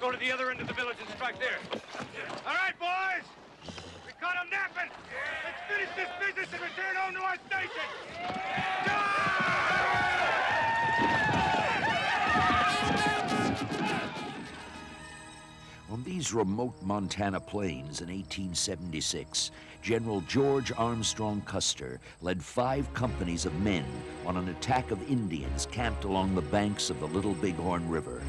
go to the other end of the village and strike there. All right, boys! We caught them napping! Let's finish this business and return home to our station! On these remote Montana plains in 1876, General George Armstrong Custer led 5 companies of men on an attack of Indians camped along the banks of the Little Bighorn River.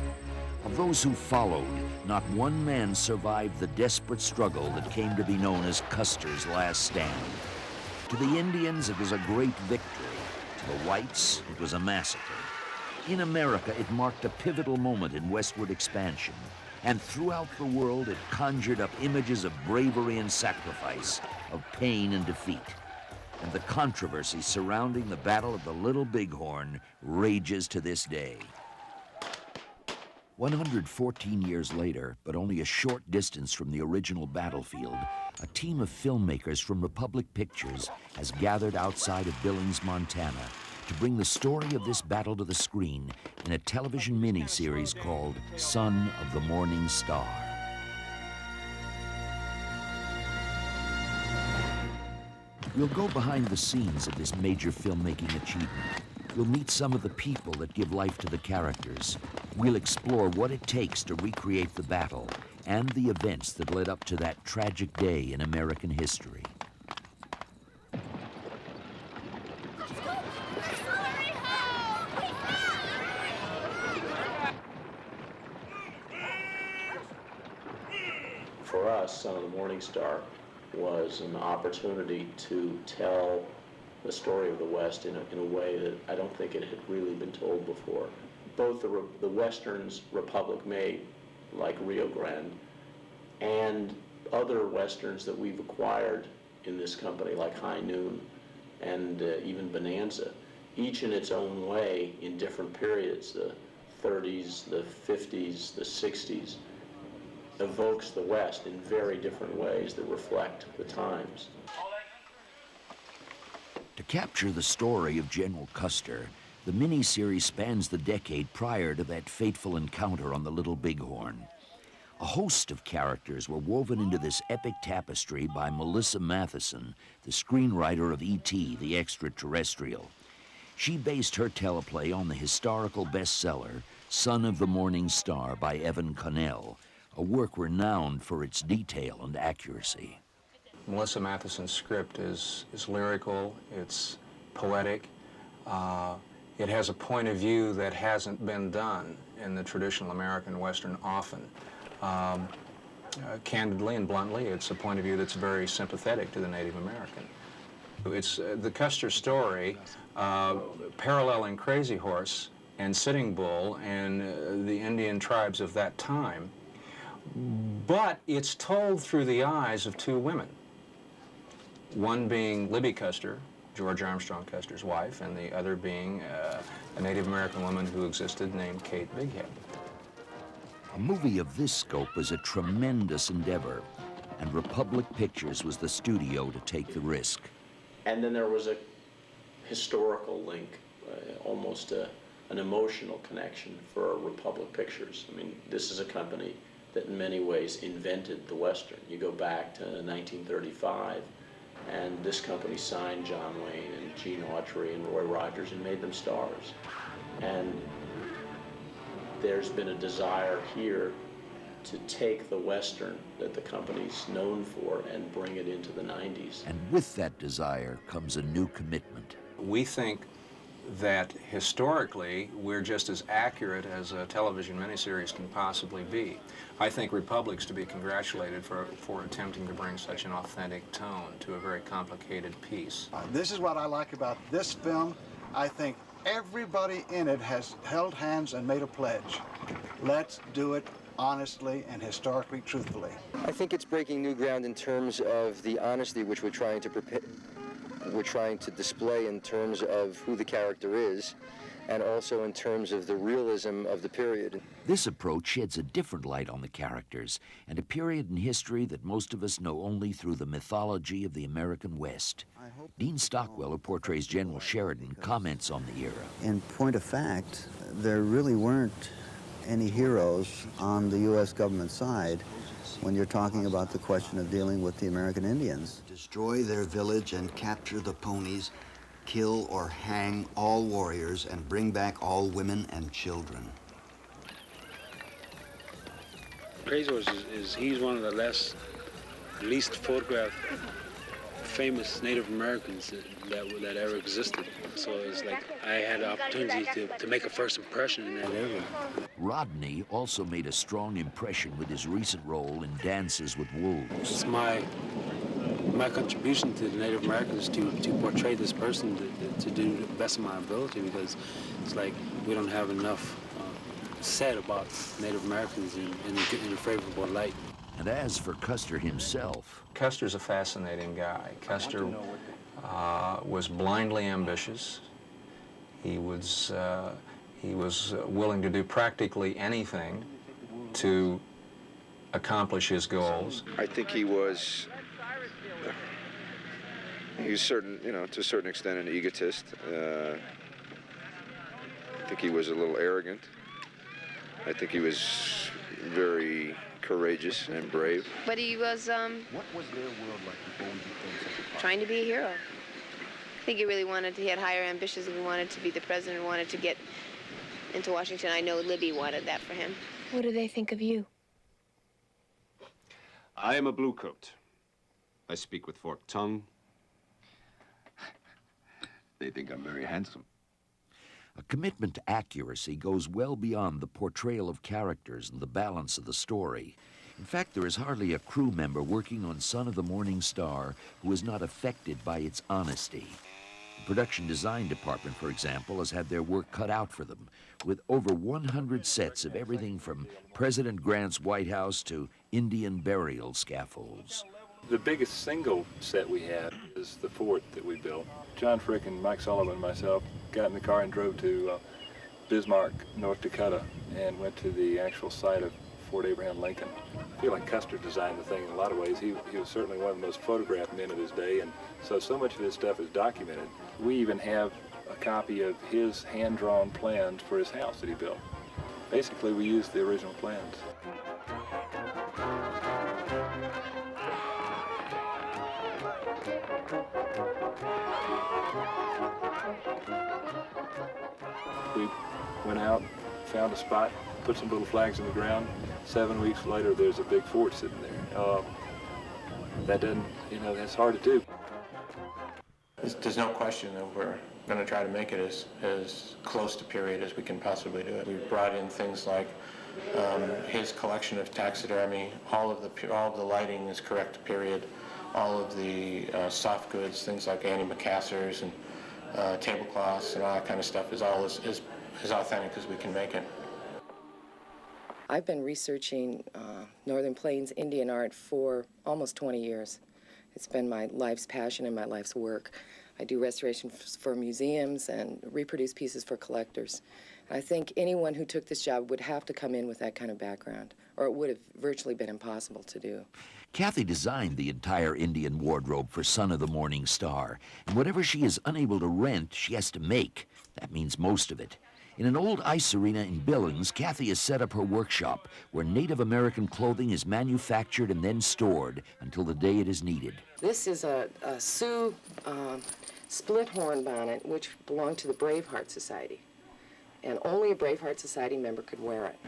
Of those who followed, not one man survived the desperate struggle that came to be known as Custer's last stand. To the Indians, it was a great victory. To the whites, it was a massacre. In America, it marked a pivotal moment in westward expansion. And throughout the world, it conjured up images of bravery and sacrifice, of pain and defeat. And the controversy surrounding the Battle of the Little Bighorn rages to this day. 114 years later, but only a short distance from the original battlefield, a team of filmmakers from Republic Pictures has gathered outside of Billings, Montana, to bring the story of this battle to the screen in a television miniseries called Son of the Morning Star. We'll go behind the scenes of this major filmmaking achievement. We'll meet some of the people that give life to the characters. We'll explore what it takes to recreate the battle and the events that led up to that tragic day in American history. For us, Son of the Morning Star was an opportunity to tell the story of the West in a way that I don't think it had really been told before. Both the Westerns Republic made, like Rio Grande, and other Westerns that we've acquired in this company, like High Noon and even Bonanza, each in its own way in different periods, the 30s, the 50s, the 60s, evokes the West in very different ways that reflect the times. To capture the story of General Custer, the miniseries spans the decade prior to that fateful encounter on the Little Bighorn. A host of characters were woven into this epic tapestry by Melissa Matheson, the screenwriter of E.T., the Extraterrestrial. She based her teleplay on the historical bestseller, Son of the Morning Star by Evan Connell, a work renowned for its detail and accuracy. Melissa Matheson's script is lyrical, it's poetic, it has a point of view that hasn't been done in the traditional American Western often. Candidly and bluntly, it's a point of view that's very sympathetic to the Native American. It's the Custer story paralleling Crazy Horse and Sitting Bull and the Indian tribes of that time, but it's told through the eyes of 2 women. One being Libby Custer, George Armstrong Custer's wife, and the other being a Native American woman who existed named Kate Bighead. A movie of this scope was a tremendous endeavor, and Republic Pictures was the studio to take the risk. And then there was a historical link, almost an emotional connection for Republic Pictures. I mean, this is a company that in many ways invented the Western. You go back to 1935, and this company signed John Wayne and Gene Autry and Roy Rogers and made them stars. And there's been a desire here to take the Western that the company's known for and bring it into the 90s. And with that desire comes a new commitment. We think that historically we're just as accurate as a television miniseries can possibly be. I think Republic's to be congratulated for attempting to bring such an authentic tone to a very complicated piece. This is what I like about this film. I think everybody in it has held hands and made a pledge. Let's do it honestly and historically truthfully. I think it's breaking new ground in terms of the honesty which we're trying to display in terms of who the character is, and also in terms of the realism of the period. This approach sheds a different light on the characters and a period in history that most of us know only through the mythology of the American West. Dean Stockwell, who portrays General Sheridan, comments on the era. In point of fact, there really weren't any heroes on the U.S. government side when you're talking about the question of dealing with the American Indians. Destroy their village and capture the ponies, kill or hang all warriors, and bring back all women and children. Crazy Horse he's one of the least photographed famous Native Americans that ever existed. So it's like I had the opportunity to make a first impression in that area. Rodney also made a strong impression with his recent role in Dances with Wolves. It's my contribution to the Native Americans to portray this person to do the best of my ability, because it's like we don't have enough said about Native Americans in a favorable light. And as for Custer himself... Custer's a fascinating guy. Custer was blindly ambitious. He was willing to do practically anything to accomplish his goals. I think he was certain, to a certain extent an egotist. I think he was a little arrogant. I think he was very courageous and brave. But he was, What was their world like before we became trying to be a hero. I think he really he had higher ambitions. He wanted to be the president, wanted to get into Washington. I know Libby wanted that for him. What do they think of you? I am a bluecoat. I speak with forked tongue. They think I'm very handsome. A commitment to accuracy goes well beyond the portrayal of characters and the balance of the story. In fact, there is hardly a crew member working on Son of the Morning Star who is not affected by its honesty. The production design department, for example, has had their work cut out for them, with over 100 sets of everything from President Grant's White House to Indian burial scaffolds. The biggest single set we have is the fort that we built. John Frick and Mike Sullivan and myself got in the car and drove to Bismarck, North Dakota, and went to the actual site of Fort Abraham Lincoln. I feel like Custer designed the thing in a lot of ways. He was certainly one of the most photographed men of his day, and so much of his stuff is documented. We even have a copy of his hand-drawn plans for his house that he built. Basically, we used the original plans. We went out, found a spot, put some little flags in the ground. 7 weeks later, there's a big fort sitting there. That doesn't, that's hard to do. There's no question that we're going to try to make it as close to period as we can possibly do it. We've brought in things like his collection of taxidermy. All of the lighting is correct to period. All of the soft goods, things like antimacassars and tablecloths and all that kind of stuff is all as authentic as we can make it. I've been researching Northern Plains Indian art for almost 20 years. It's been my life's passion and my life's work. I do restoration for museums and reproduce pieces for collectors. I think anyone who took this job would have to come in with that kind of background, or it would have virtually been impossible to do. Cathy designed the entire Indian wardrobe for Son of the Morning Star, and whatever she is unable to rent, she has to make. That means most of it. In an old ice arena in Billings, Cathy has set up her workshop where Native American clothing is manufactured and then stored until the day it is needed. This is a Sioux split horn bonnet, which belonged to the Braveheart Society. And only a Braveheart Society member could wear it.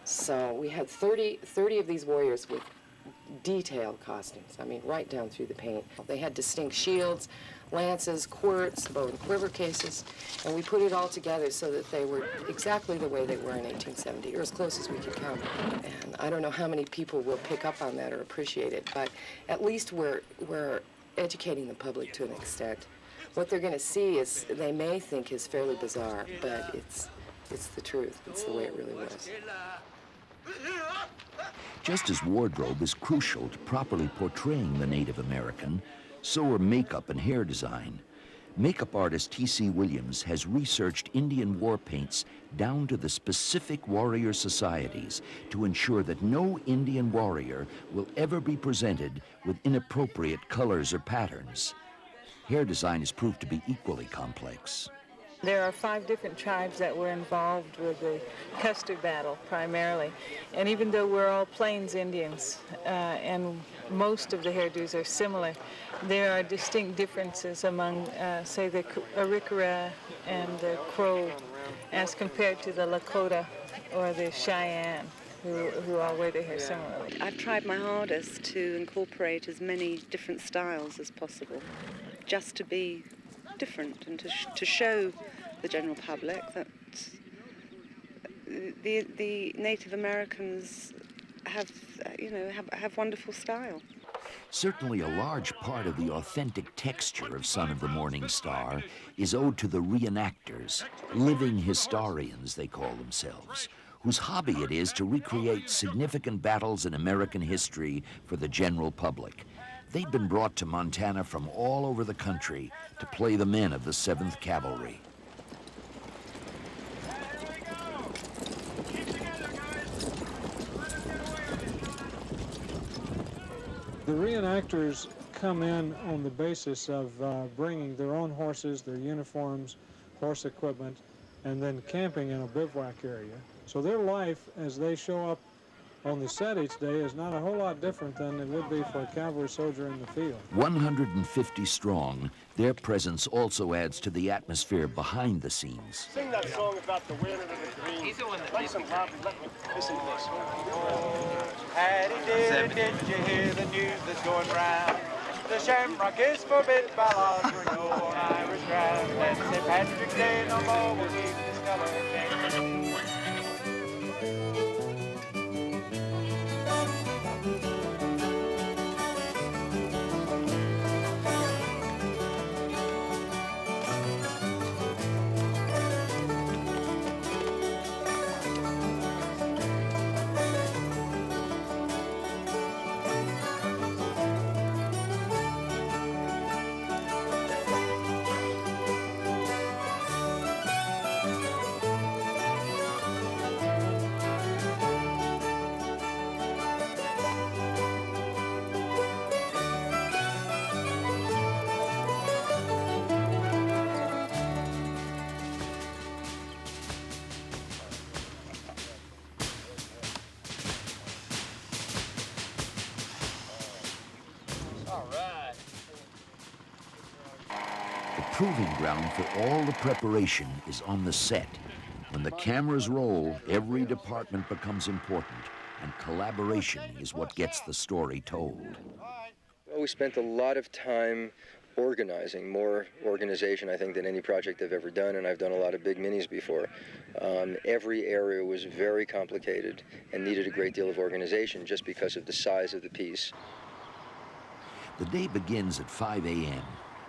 So we had 30 of these warriors with detailed costumes, right down through the paint. They had distinct shields, lances, quirts, bow and quiver cases, and we put it all together so that they were exactly the way they were in 1870, or as close as we could count. And I don't know how many people will pick up on that or appreciate it, but at least we're educating the public to an extent. What they're going to see is, they may think is fairly bizarre, but it's the truth. It's the way it really was. Just as wardrobe is crucial to properly portraying the Native American, so are makeup and hair design. Makeup artist T.C. Williams has researched Indian war paints down to the specific warrior societies to ensure that no Indian warrior will ever be presented with inappropriate colors or patterns. Hair design has proved to be equally complex. There are 5 different tribes that were involved with the Custer battle primarily. And even though we're all Plains Indians and most of the hairdos are similar, there are distinct differences among, say, the Arquette and the Crow as compared to the Lakota or the Cheyenne, who all wear their hair similarly. I've tried my hardest to incorporate as many different styles as possible, just to be different and to show the general public that the Native Americans have, have wonderful style. Certainly a large part of the authentic texture of Son of the Morning Star is owed to the reenactors, living historians they call themselves, whose hobby it is to recreate significant battles in American history for the general public. They'd been brought to Montana from all over the country to play the men of the 7th Cavalry. The reenactors come in on the basis of bringing their own horses, their uniforms, horse equipment, and then camping in a bivouac area. So their life as they show up on the set each day is not a whole lot different than it would be for a cavalry soldier in the field. 150 strong, their presence also adds to the atmosphere behind the scenes. Sing that song about the winter of the green. He's the one that play some Bobby. Let me listen to this. Hattie, did you hear the news that's going round? The shamrock is forbidden by law for no on Irish ground. And St. Patrick's Day no more will keep this color thing. Proving ground for all the preparation is on the set. When the cameras roll, every department becomes important, and collaboration is what gets the story told. Well, we spent a lot of time organizing, more organization, I think, than any project I've ever done, and I've done a lot of big minis before. Every area was very complicated and needed a great deal of organization just because of the size of the piece. The day begins at 5 a.m.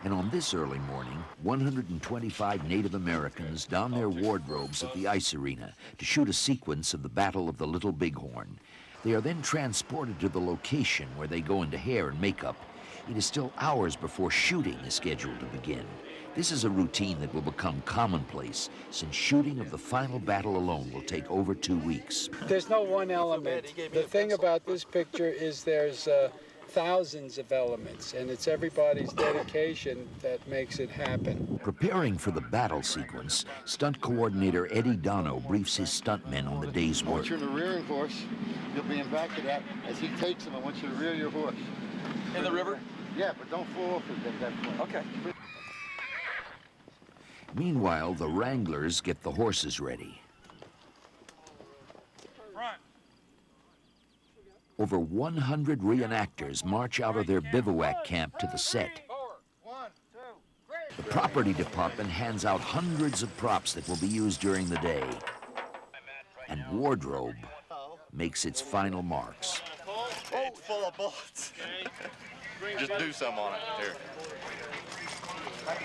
And on this early morning, 125 Native Americans don their wardrobes at the ice arena to shoot a sequence of the Battle of the Little Bighorn. They are then transported to the location where they go into hair and makeup. It is still hours before shooting is scheduled to begin. This is a routine that will become commonplace, since shooting of the final battle alone will take over 2 weeks. There's no one element. The thing about this picture is there's thousands of elements, and it's everybody's dedication that makes it happen. Preparing for the battle sequence, stunt coordinator Eddie Dono briefs his stuntmen on the day's I want work. you to rear your horse. You'll be in back of that. As he takes him, I want you to rear your horse. In the river? Yeah, but don't fall off it at that point. Okay. Meanwhile, the wranglers get the horses ready. Over 100 reenactors march out of their bivouac camp to the set. The property department hands out hundreds of props that will be used during the day. And wardrobe makes its final marks. Oh, full of bullets. Just do some on it. Here.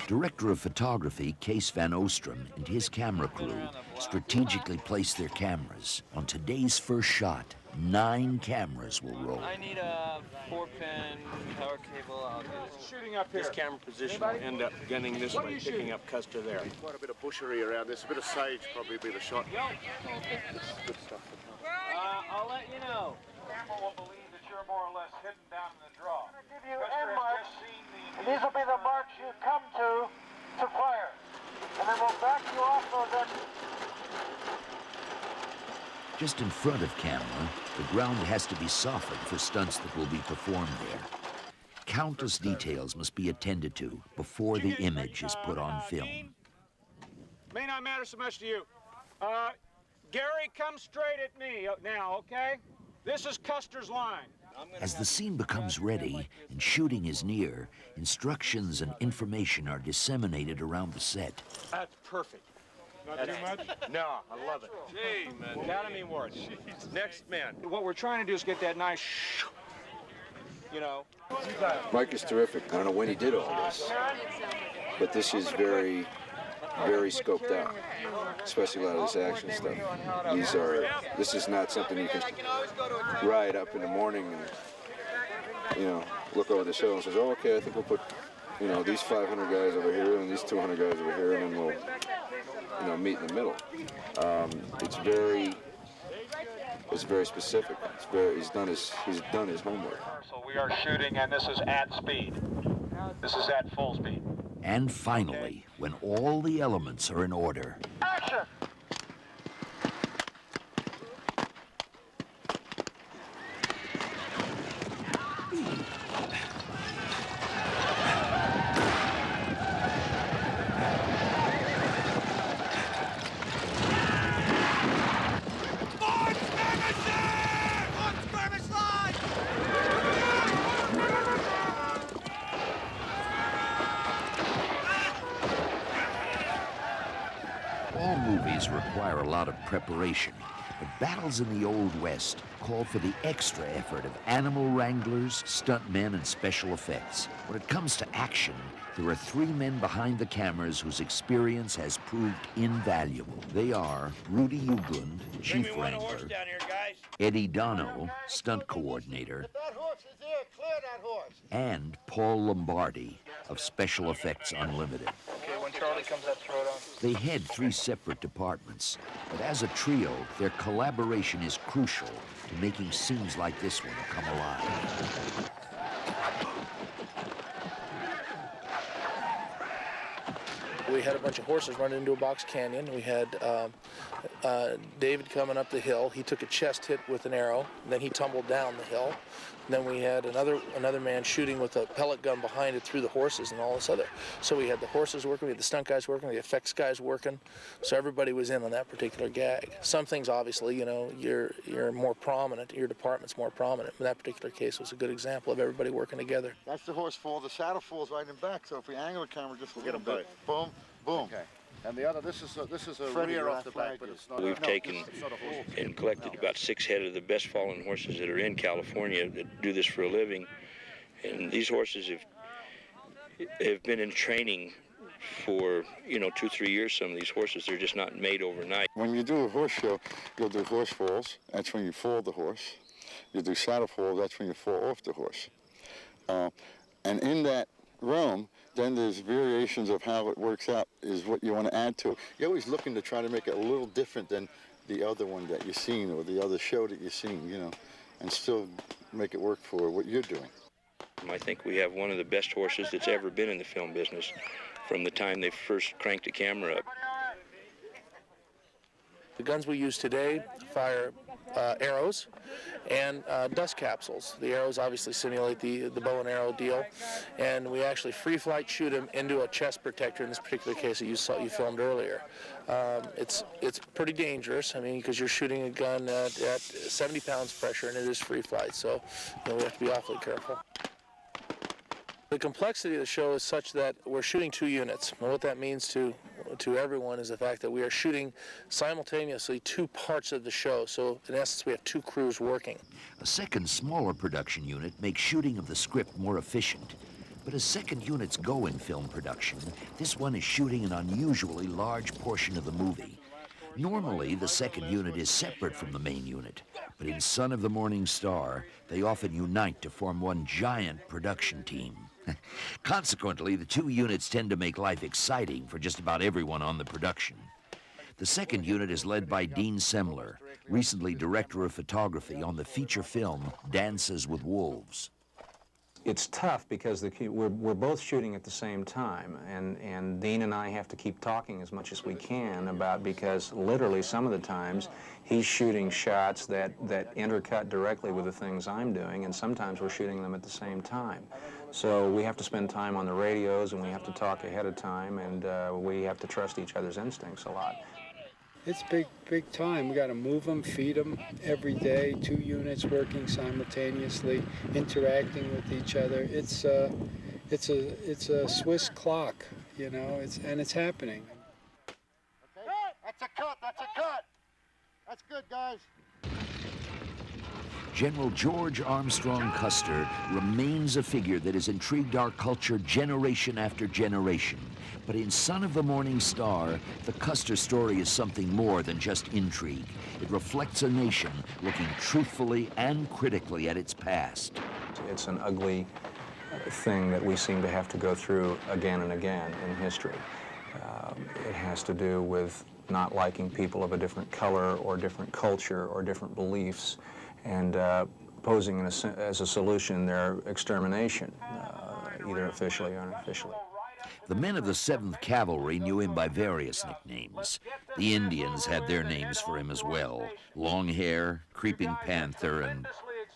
Director of photography, Kees van Oostrom, and his camera crew strategically place their cameras. On today's first shot, 9 cameras will roll. I need a 4-pin power cable. I'll do this. Shooting up here. This camera position will end up gunning this way, picking up Custer there. Quite a bit of bushery around this. A bit of sage probably be the shot. This is good stuff. I'll let you know. Camera will believe that you're more or less hidden down in the draw. I'm going to give you end marks, and these will be the marks you come to fire. And then we'll back you off of them. Just in front of camera, the ground has to be softened for stunts that will be performed there. Countless details must be attended to before the image is put on film. May not matter so much to you. Gary, come straight at me now, okay? This is Custer's line. As the scene becomes ready and shooting is near, instructions and information are disseminated around the set. That's perfect. Not too much? No, I love it. Gee, man. Academy Award. Next man. What we're trying to do is get that nice, you know. Mike is terrific. I don't know when he did all this, but this is very, very scoped out, especially a lot of this action stuff. This is not something you can ride up in the morning and, you know, look over the show and says, oh, okay, I think we'll put, you know, these 500 guys over here and these 200 guys over here, and then we'll, you know, meet in the middle. It's very specific. He's done his homework. So we are shooting, and this is at speed. This is at full speed. And finally, when all the elements are in order, Action! all movies require a lot of preparation, but battles in the Old West call for the extra effort of animal wranglers, stuntmen, and special effects. When it comes to action, there are three men behind the cameras whose experience has proved invaluable. They are Rudy Uglund, Chief Wrangler, Eddie Dono, Stunt Coordinator, and Paul Lombardi of Special Effects Unlimited. Okay, when Charlie comes up, throw it on. They head three separate departments, but as a trio, their collaboration is crucial to making scenes like this one come alive. We had a bunch of horses running into a box canyon. We had David coming up the hill. He took a chest hit with an arrow, and then he tumbled down the hill. And then we had another man shooting with a pellet gun behind it through the horses and all this other. So we had the horses working, we had the stunt guys working, the effects guys working. So everybody was in on that particular gag. Some things, obviously, you know, you're more prominent, your department's more prominent. In that particular case was a good example of everybody working together. That's the horse fall. The saddle falls right in back. So if we angle the camera just a little bit, boom, boom. Okay. And the other, this is a rear off the back, but it's not. We've taken and collected about 6 head of the best fallen horses that are in California that do this for a living. And these horses have been in training for, 2-3 years. Some of these horses, they're just not made overnight. When you do a horse show, you'll do horse falls. That's when you fall the horse. You do saddle falls. That's when you fall off the horse. And in that realm, then there's variations of how it works out is what you want to add to it. You're always looking to try to make it a little different than the other one that you've seen or the other show that you've seen, and still make it work for what you're doing. I think we have one of the best horses that's ever been in the film business from the time they first cranked the camera up. The guns we use today fire arrows and dust capsules. The arrows obviously simulate the bow and arrow deal, and we actually free flight shoot them into a chest protector. In this particular case that you filmed earlier, it's pretty dangerous. I mean, because you're shooting a gun at 70 pounds pressure, and it is free flight, so we have to be awfully careful. The complexity of the show is such that we're shooting 2 units. And what that means to everyone is the fact that we are shooting simultaneously 2 parts of the show. So in essence, we have 2 crews working. A second, smaller production unit makes shooting of the script more efficient. But as second units go in film production, this one is shooting an unusually large portion of the movie. Normally, the second unit is separate from the main unit, but in Son of the Morning Star, they often unite to form one giant production team. Consequently, the 2 units tend to make life exciting for just about everyone on the production. The second unit is led by Dean Semler, recently director of photography on the feature film Dances with Wolves. It's tough because we're both shooting at the same time, and Dean and I have to keep talking as much as we can because literally some of the times he's shooting shots that intercut directly with the things I'm doing, and sometimes we're shooting them at the same time. So we have to spend time on the radios, and we have to talk ahead of time, and we have to trust each other's instincts a lot. It's big time. We got to move them, feed them every day. 2 units working simultaneously, interacting with each other. It's a Swiss clock, you know. It's happening. Okay, that's a cut. That's a cut. That's good, guys. General George Armstrong Custer remains a figure that has intrigued our culture generation after generation. But in Son of the Morning Star, the Custer story is something more than just intrigue. It reflects a nation looking truthfully and critically at its past. It's an ugly thing that we seem to have to go through again and again in history. It has to do with not liking people of a different color or different culture or different beliefs, and posing as a solution their extermination, either officially or unofficially. The men of the 7th Cavalry knew him by various nicknames. The Indians had their names for him as well: Long Hair, Creeping Panther, and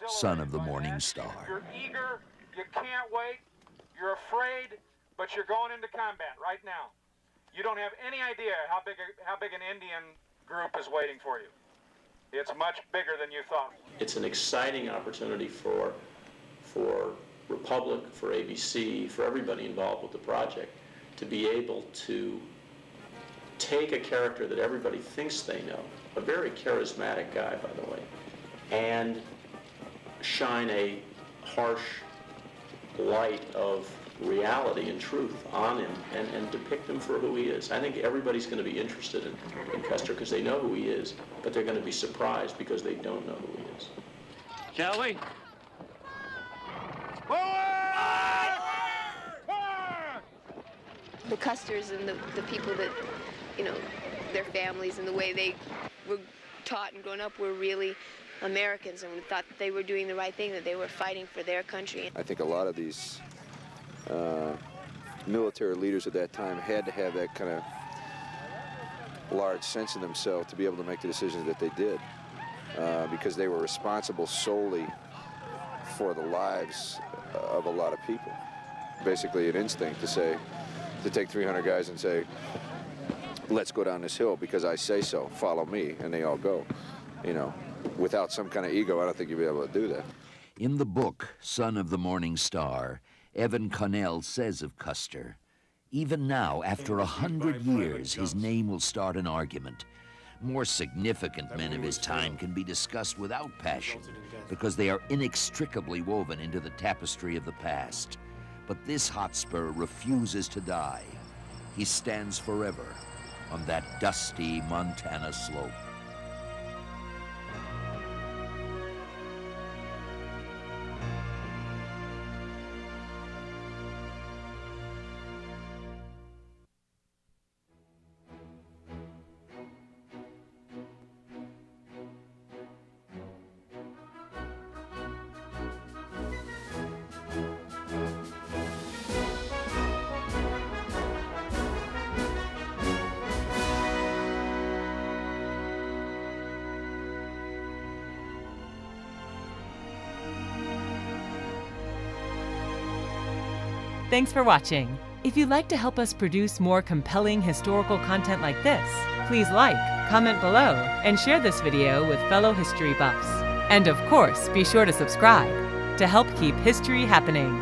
Son of the Morning Star. You're eager, you can't wait, you're afraid, but you're going into combat right now. You don't have any idea how big an Indian group is waiting for you. It's much bigger than you thought. It's an exciting opportunity for Republic, for ABC, for everybody involved with the project, to be able to take a character that everybody thinks they know, a very charismatic guy, by the way, and shine a harsh light of reality and truth on him and depict him for who he is. I think everybody's going to be interested in Custer because they know who he is, but they're going to be surprised because they don't know who he is. Shall we? The Custers and the people that, you know, their families and the way they were taught and grown up were really Americans, and we thought that they were doing the right thing, that they were fighting for their country. I think a lot of these military leaders at that time had to have that kind of large sense in themselves to be able to make the decisions that they did, because they were responsible solely for the lives of a lot of people. Basically an instinct to take 300 guys and say, let's go down this hill because I say so, follow me, and they all go. You know, without some kind of ego, I don't think you'd be able to do that. In the book, Son of the Morning Star, Evan Connell says of Custer, even now, after 100 years, his name will start an argument. More significant men of his time can be discussed without passion because they are inextricably woven into the tapestry of the past. But this Hotspur refuses to die. He stands forever on that dusty Montana slope. Thanks for watching. If you'd like to help us produce more compelling historical content like this, please like, comment below, and share this video with fellow history buffs. And of course, be sure to subscribe to help keep history happening.